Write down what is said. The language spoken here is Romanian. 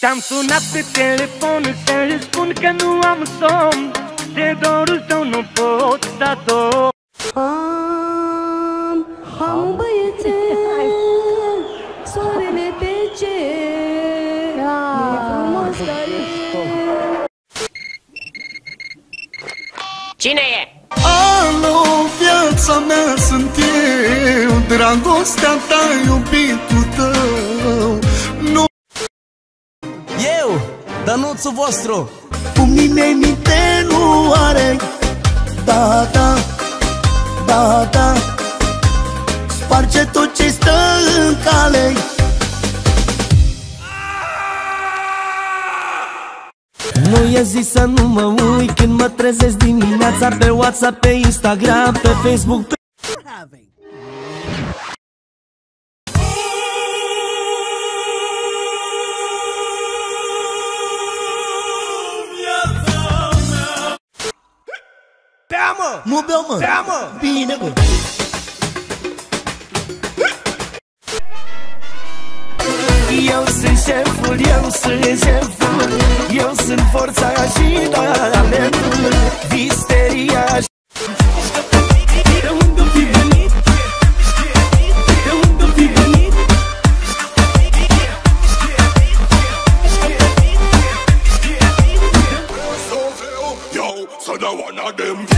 Te-am sunat pe telefon să-ți spun că nu am somn, de dorul tău nu pot sta tot. Am băiețel, soarele pe cer, e frumos care Cine e? Alo, viața mea sunt eu, dragostea ta, iubitul tău. Nu Eu, Dănuțul vostru. cu mine minte nu are. Da, da, da, da, sparge tot ce stă în cale. Nu e zi să nu mă uit când mă trezesc dimineața, pe WhatsApp, pe Instagram, pe Facebook, pe... Teamă! Nu beau, mă! Teamă! Bine, mă! Eu sunt șeful, eu sunt șeful, eu sunt forța și talentul, visteria. De unde fi venit? De unde fi venit? Eu, so the one of them.